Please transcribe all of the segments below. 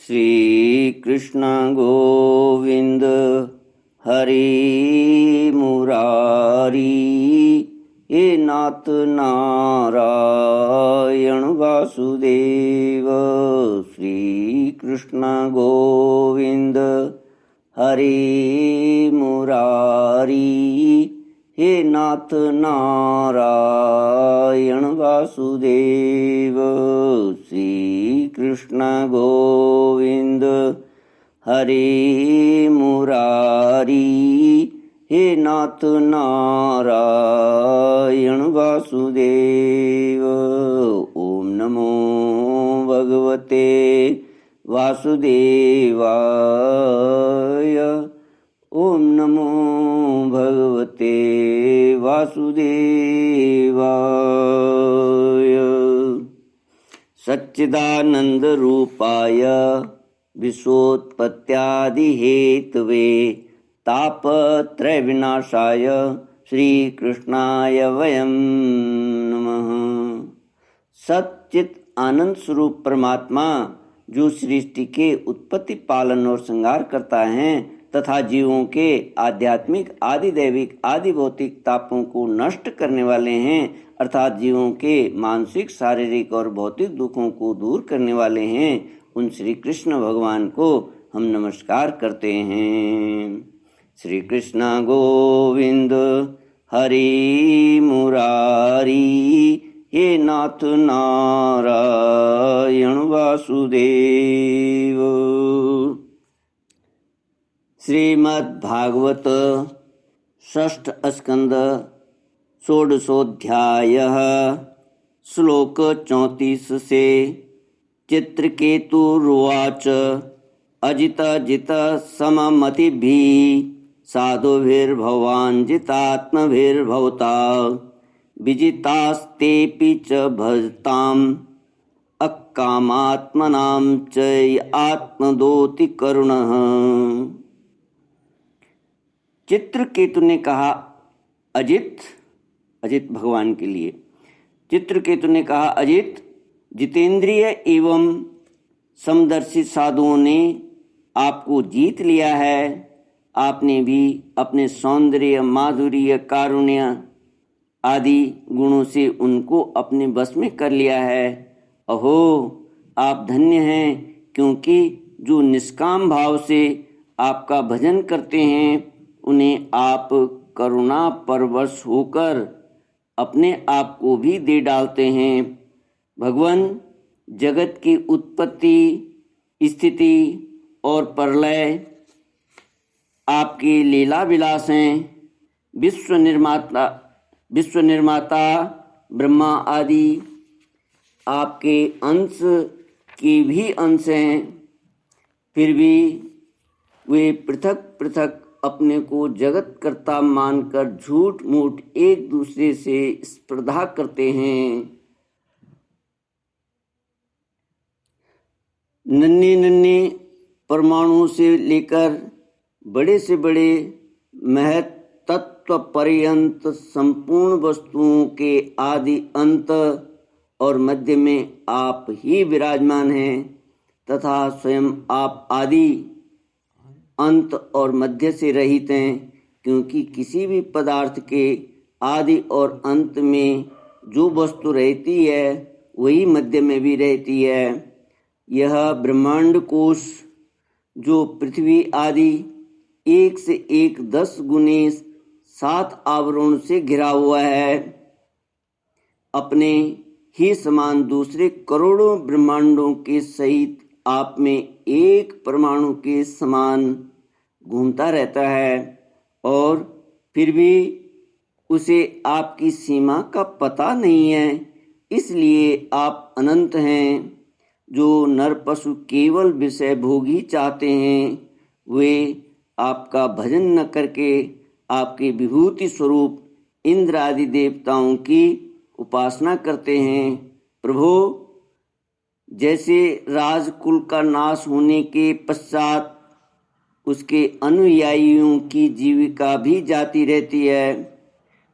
श्री कृष्ण गोविंद हरि मुरारी, हे नाथ नारायण वासुदेव। श्री कृष्ण गोविंद हरि मुरारी, हे नाथ नारायण वासुदेव। श्री कृष्ण गोविंद हरि मुरारी, हे नाथ नारायण वासुदेव। ओम नमो भगवते वासुदेवाय। ओम नमो भगवते वासुदेवाय। सच्चिदानंद रूपाय विश्वोत्पत्त्यादि हेतवे तापत्रय विनाशाय श्री कृष्णाय वयं नमः। सच्चित आनंद स्वरूप परमात्मा जो सृष्टि के उत्पत्ति, पालन और संहार करता है तथा जीवों के आध्यात्मिक, आदि दैविक, आदि भौतिक तापों को नष्ट करने वाले हैं, अर्थात जीवों के मानसिक, शारीरिक और भौतिक दुखों को दूर करने वाले हैं, उन श्री कृष्ण भगवान को हम नमस्कार करते हैं। श्री कृष्ण गोविंद हरि मुरारी, हे नाथ नारायण वासुदेव। श्रीमद्भागवत षष्ठ स्कंद षोडशोऽध्यायः श्लोक 34 से। चित्रकेतुरुवाच अजित जित सममतिभिः साधुभिर्भवान् जितात्मभिर्भवता विजितास्तेऽपि च भजताम् अकामात्मनां च आत्मदोति करुणः। चित्रकेतु ने कहा, अजित भगवान के लिए, चित्रकेतु ने कहा, अजित, जितेंद्रिय एवं समदर्शी साधुओं ने आपको जीत लिया है। आपने भी अपने सौंदर्य, माधुर्य, कारुण्य आदि गुणों से उनको अपने बस में कर लिया है। अहो, आप धन्य हैं, क्योंकि जो निष्काम भाव से आपका भजन करते हैं उन्हें आप करुणा परवश होकर अपने आप को भी दे डालते हैं। भगवान, जगत की उत्पत्ति, स्थिति और प्रलय आपके लीला विलास हैं। विश्व निर्माता ब्रह्मा आदि आपके अंश के भी अंश हैं, फिर भी वे पृथक पृथक अपने को जगत कर्ता मानकर झूठ मूठ एक दूसरे से स्पर्धा करते हैं। नन्हे नन्हे परमाणु से लेकर बड़े से बड़े महत तत्व पर्यंत संपूर्ण वस्तुओं के आदि, अंत और मध्य में आप ही विराजमान हैं, तथा स्वयं आप आदि, अंत और मध्य से रहित हैं, क्योंकि किसी भी पदार्थ के आदि और अंत में जो वस्तु रहती है वही मध्य में भी रहती है। यह ब्रह्मांड कोश जो पृथ्वी आदि एक से एक 10 गुने 7 आवरण से घिरा हुआ है, अपने ही समान दूसरे करोड़ों ब्रह्मांडों के सहित आप में एक परमाणु के समान घूमता रहता है, और फिर भी उसे आपकी सीमा का पता नहीं है। इसलिए आप अनंत हैं। जो नर पशु केवल विषय भोग ही चाहते हैं, वे आपका भजन न करके आपके विभूति स्वरूप इंद्र आदि देवताओं की उपासना करते हैं। प्रभो, जैसे राजकुल का नाश होने के पश्चात उसके अनुयायियों की जीविका भी जाती रहती है,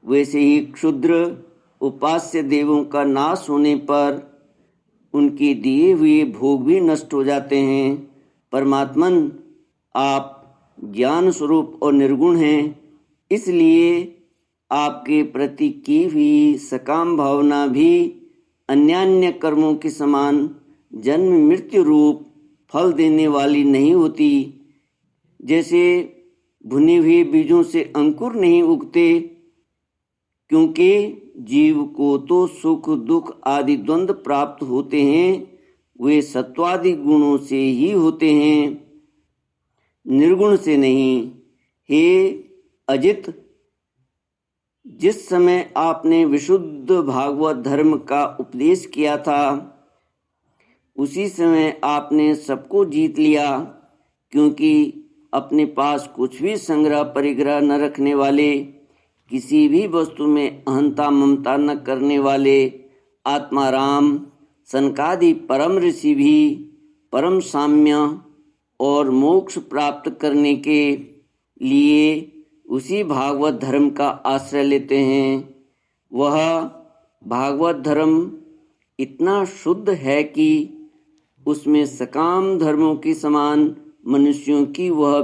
वैसे ही क्षुद्र उपास्य देवों का नाश होने पर उनके दिए हुए भोग भी नष्ट हो जाते हैं। परमात्मन, आप ज्ञान स्वरूप और निर्गुण हैं, इसलिए आपके प्रति की हुई सकाम भावना भी अन्यान्य कर्मों के समान जन्म मृत्यु रूप फल देने वाली नहीं होती। जैसे भुने हुए बीजों से अंकुर नहीं उगते, क्योंकि जीव को तो सुख दुख आदि द्वंद्व प्राप्त होते हैं, वे सत्वादि गुणों से ही होते हैं, निर्गुण से नहीं। हे अजित, जिस समय आपने विशुद्ध भागवत धर्म का उपदेश किया था, उसी समय आपने सबको जीत लिया, क्योंकि अपने पास कुछ भी संग्रह परिग्रह न रखने वाले, किसी भी वस्तु में अहंता ममता न करने वाले आत्माराम सनकादि परम ऋषि भी परम साम्य और मोक्ष प्राप्त करने के लिए उसी भागवत धर्म का आश्रय लेते हैं। वह भागवत धर्म इतना शुद्ध है कि उसमें सकाम धर्मों के समान मनुष्यों की वह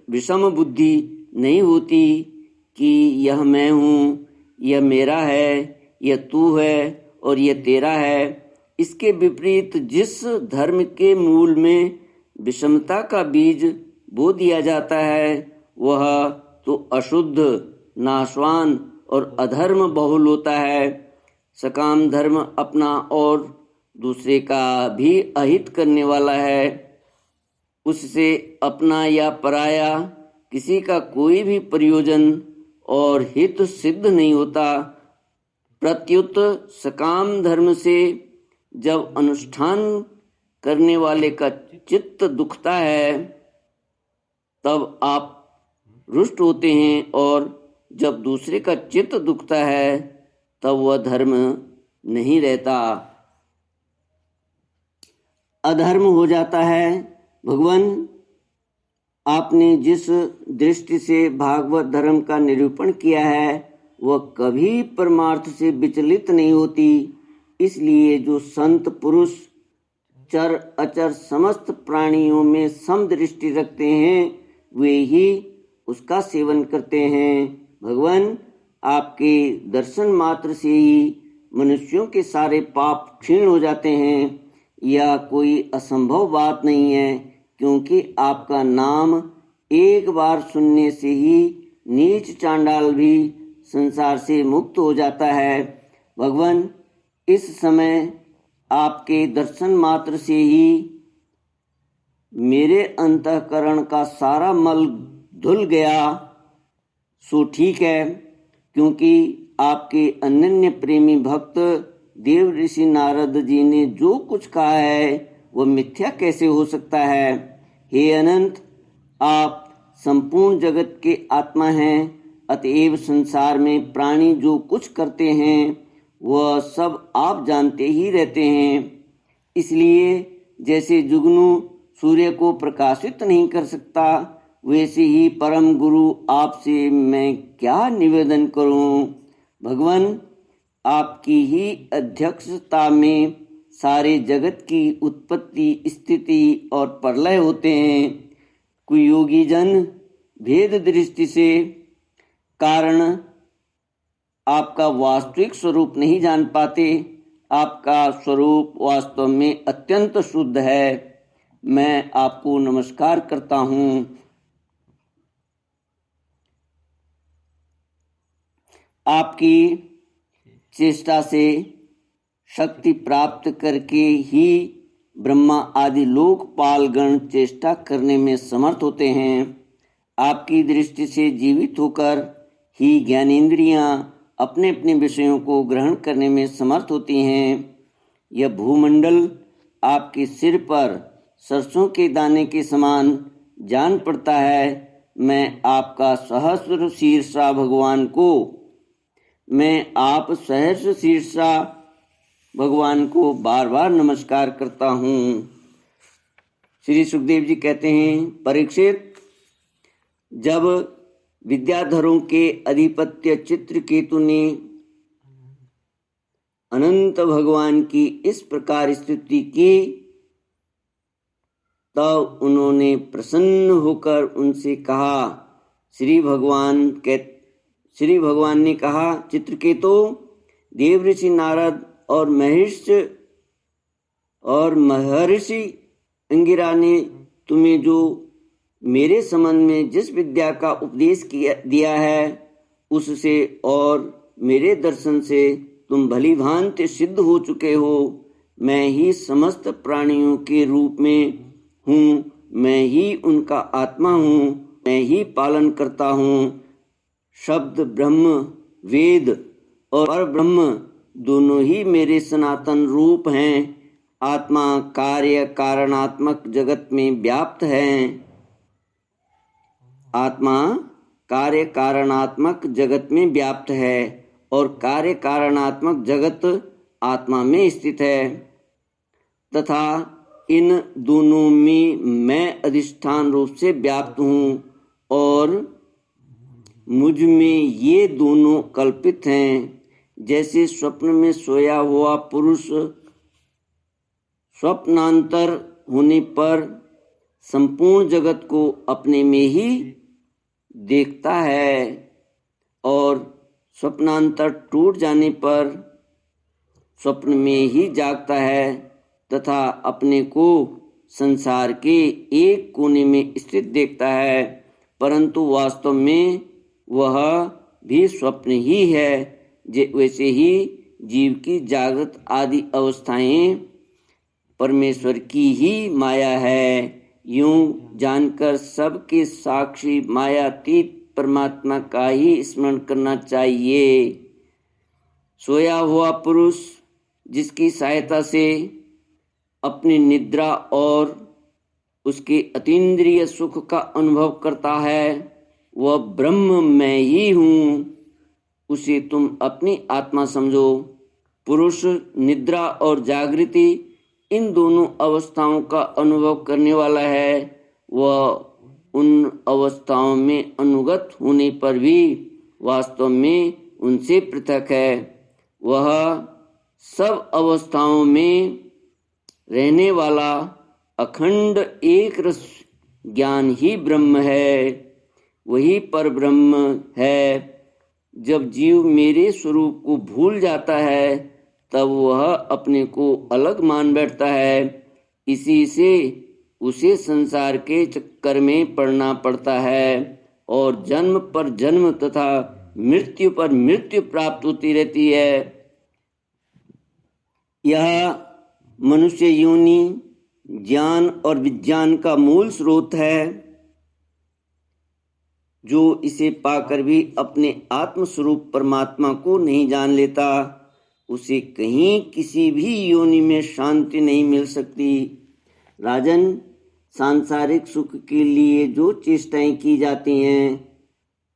विषम बुद्धि नहीं होती कि यह मैं हूँ, यह मेरा है, यह तू है और यह तेरा है। इसके विपरीत जिस धर्म के मूल में विषमता का बीज बो दिया जाता है, वह तो अशुद्ध, नाशवान और अधर्म बहुल होता है। सकाम धर्म अपना और दूसरे का भी अहित करने वाला है। उससे अपना या पराया किसी का कोई भी प्रयोजन और हित सिद्ध नहीं होता। प्रत्युत सकाम धर्म से जब अनुष्ठान करने वाले का चित्त दुखता है, तब आप रुष्ट होते हैं, और जब दूसरे का चित्त दुखता है, तब वह धर्म नहीं रहता, अधर्म हो जाता है। भगवान, आपने जिस दृष्टि से भागवत धर्म का निरूपण किया है, वह कभी परमार्थ से विचलित नहीं होती। इसलिए जो संत पुरुष चर अचर समस्त प्राणियों में समदृष्टि रखते हैं, वे ही उसका सेवन करते हैं। भगवान, आपके दर्शन मात्र से ही मनुष्यों के सारे पाप क्षीण हो जाते हैं। यह कोई असंभव बात नहीं है, क्योंकि आपका नाम एक बार सुनने से ही नीच चांडाल भी संसार से मुक्त हो जाता है। भगवान, इस समय आपके दर्शन मात्र से ही मेरे अंतःकरण का सारा मल धुल गया, सो ठीक है, क्योंकि आपके अनन्य प्रेमी भक्त देव ऋषि नारद जी ने जो कुछ कहा है, वह मिथ्या कैसे हो सकता है। हे अनंत, आप संपूर्ण जगत के आत्मा हैं, अतएव संसार में प्राणी जो कुछ करते हैं, वह सब आप जानते ही रहते हैं। इसलिए जैसे जुगनू सूर्य को प्रकाशित नहीं कर सकता, वैसे ही परम गुरु आपसे मैं क्या निवेदन करूं। भगवान, आपकी ही अध्यक्षता में सारे जगत की उत्पत्ति, स्थिति और प्रलय होते हैं। कुयोगी जन भेद दृष्टि से कारण आपका वास्तविक स्वरूप नहीं जान पाते। आपका स्वरूप वास्तव में अत्यंत शुद्ध है। मैं आपको नमस्कार करता हूँ। आपकी चेष्टा से शक्ति प्राप्त करके ही ब्रह्मा आदि लोकपालगण चेष्टा करने में समर्थ होते हैं। आपकी दृष्टि से जीवित होकर ही ज्ञानेंद्रियां अपने अपने विषयों को ग्रहण करने में समर्थ होती हैं। यह भूमंडल आपके सिर पर सरसों के दाने के समान जान पड़ता है। मैं आपका सहस्र शीर्षा भगवान को बार बार नमस्कार करता हूँ। श्री सुखदेव जी कहते हैं, परीक्षित, जब विद्याधरों के अधिपत्य चित्रकेतु ने अनंत भगवान की इस प्रकार स्तुति की, तब उन्होंने प्रसन्न होकर उनसे कहा, श्री भगवान ने कहा, चित्रकेतु, देवऋषि नारद और महर्षि अंगिरा ने तुम्हें जो मेरे संबंध में जिस विद्या का उपदेश दिया है, उससे और मेरे दर्शन से तुम भली भांति सिद्ध हो चुके हो। मैं ही समस्त प्राणियों के रूप में हूँ, मैं ही उनका आत्मा हूँ, मैं ही पालन करता हूँ। शब्द ब्रह्म, वेद और परब्रह्म दोनों ही मेरे सनातन रूप हैं। आत्मा कार्य कारणात्मक जगत में व्याप्त है। आत्मा कार्य कारणात्मक जगत में व्याप्त है और कार्य कारणात्मक जगत आत्मा में स्थित है तथा इन दोनों में मैं अधिष्ठान रूप से व्याप्त हूँ और मुझ में ये दोनों कल्पित हैं। जैसे स्वप्न में सोया हुआ पुरुष स्वप्नांतर होने पर संपूर्ण जगत को अपने में ही देखता है और स्वप्नांतर टूट जाने पर स्वप्न में ही जागता है तथा अपने को संसार के एक कोने में स्थित देखता है, परंतु वास्तव में वह भी स्वप्न ही है। वैसे ही जीव की जागृत आदि अवस्थाएं परमेश्वर की ही माया है। यूं जानकर सबके साक्षी मायातीत परमात्मा का ही स्मरण करना चाहिए। सोया हुआ पुरुष जिसकी सहायता से अपनी निद्रा और उसके अतीन्द्रिय सुख का अनुभव करता है, वह ब्रह्म मैं ही हूँ, उसे तुम अपनी आत्मा समझो। पुरुष निद्रा और जागृति इन दोनों अवस्थाओं का अनुभव करने वाला है। वह उन अवस्थाओं में अनुगत होने पर भी वास्तव में उनसे पृथक है। वह सब अवस्थाओं में रहने वाला अखंड एक रस ज्ञान ही ब्रह्म है, वही पर ब्रह्म है। जब जीव मेरे स्वरूप को भूल जाता है तब वह अपने को अलग मान बैठता है। इसी से उसे संसार के चक्कर में पड़ना पड़ता है और जन्म पर जन्म तथा मृत्यु पर मृत्यु प्राप्त होती रहती है। यह मनुष्य योनि ज्ञान और विज्ञान का मूल स्रोत है। जो इसे पाकर भी अपने आत्मस्वरूप परमात्मा को नहीं जान लेता, उसे कहीं किसी भी योनि में शांति नहीं मिल सकती। राजन, सांसारिक सुख के लिए जो चेष्टाएं की जाती हैं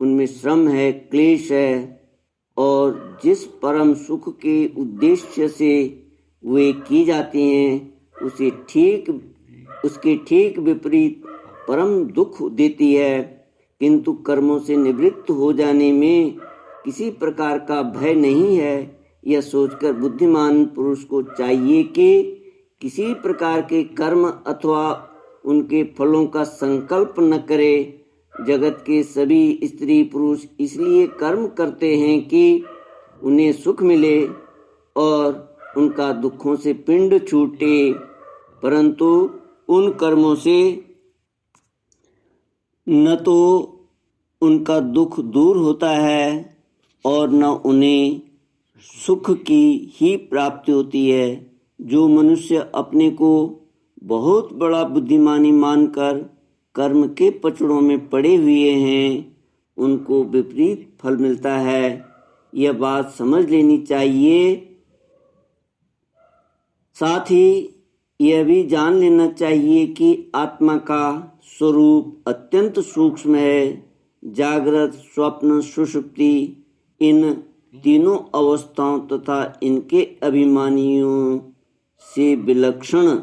उनमें श्रम है, क्लेश है, और जिस परम सुख के उद्देश्य से वे की जाती हैं उसके ठीक विपरीत परम दुख देती है। किंतु कर्मों से निवृत्त हो जाने में किसी प्रकार का भय नहीं है। यह सोचकर बुद्धिमान पुरुष को चाहिए कि किसी प्रकार के कर्म अथवा उनके फलों का संकल्प न करे। जगत के सभी स्त्री पुरुष इसलिए कर्म करते हैं कि उन्हें सुख मिले और उनका दुखों से पिंड छूटे, परंतु उन कर्मों से न तो उनका दुख दूर होता है और न उन्हें सुख की ही प्राप्ति होती है। जो मनुष्य अपने को बहुत बड़ा बुद्धिमानी मानकर कर्म के पचड़ों में पड़े हुए हैं, उनको विपरीत फल मिलता है। यह बात समझ लेनी चाहिए। साथ ही यह भी जान लेना चाहिए कि आत्मा का स्वरूप अत्यंत सूक्ष्म है। जागृत, स्वप्न, सुषुप्ति इन तीनों अवस्थाओं तथा इनके अभिमानियों से विलक्षण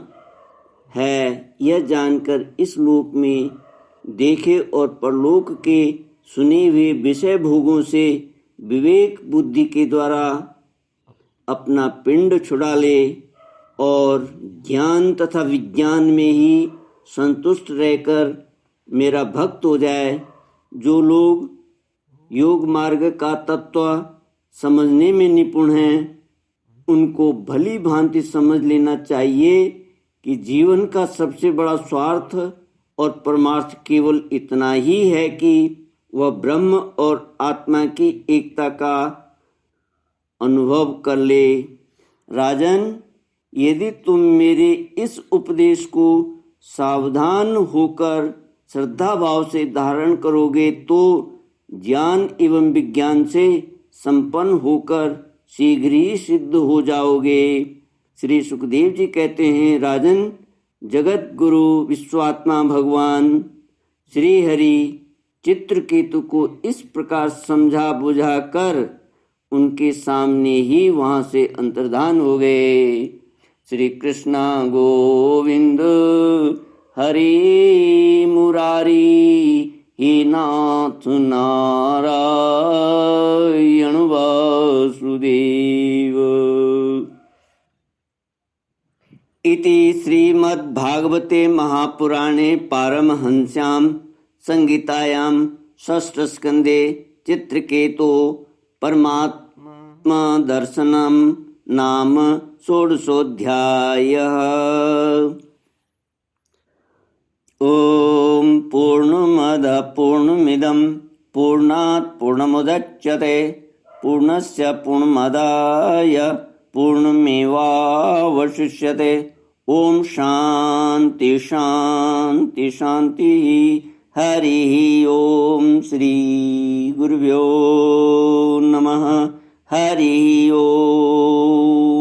है। यह जानकर इस लोक में देखे और परलोक के सुने हुए विषय भोगों से विवेक बुद्धि के द्वारा अपना पिंड छुड़ा ले और ज्ञान तथा विज्ञान में ही संतुष्ट रहकर मेरा भक्त हो जाए। जो लोग योग मार्ग का तत्व समझने में निपुण हैं उनको भली भांति समझ लेना चाहिए कि जीवन का सबसे बड़ा स्वार्थ और परमार्थ केवल इतना ही है कि वह ब्रह्म और आत्मा की एकता का अनुभव कर ले। राजन, यदि तुम मेरे इस उपदेश को सावधान होकर श्रद्धा भाव से धारण करोगे तो ज्ञान एवं विज्ञान से संपन्न होकर शीघ्र ही सिद्ध हो जाओगे। श्री सुखदेव जी कहते हैं, राजन, जगत गुरु विश्वात्मा भगवान श्री हरि चित्रकेतु को इस प्रकार समझा बुझा कर उनके सामने ही वहां से अंतर्धान हो गए। श्री कृष्णा गोविंद हरि मुरारी हे नाथ नारायण वासुदेव। इति श्रीमद्भागवते महापुराणे पारमहंस्यां संहितायां षष्ठस्कन्धे चित्रकेतो परमात्मा दर्शनम नाम षोडशोऽध्यायः। ओम पूर्णमदः पूर्णमिदं पूर्णात् पूर्णमुदच्यते पूर्णस्य पूर्णमादाय पूर्णमेवावशिष्यते। ओम शांति शांति शांति। हरि ओम श्री गुरुभ्यो नमः। हरि ओम।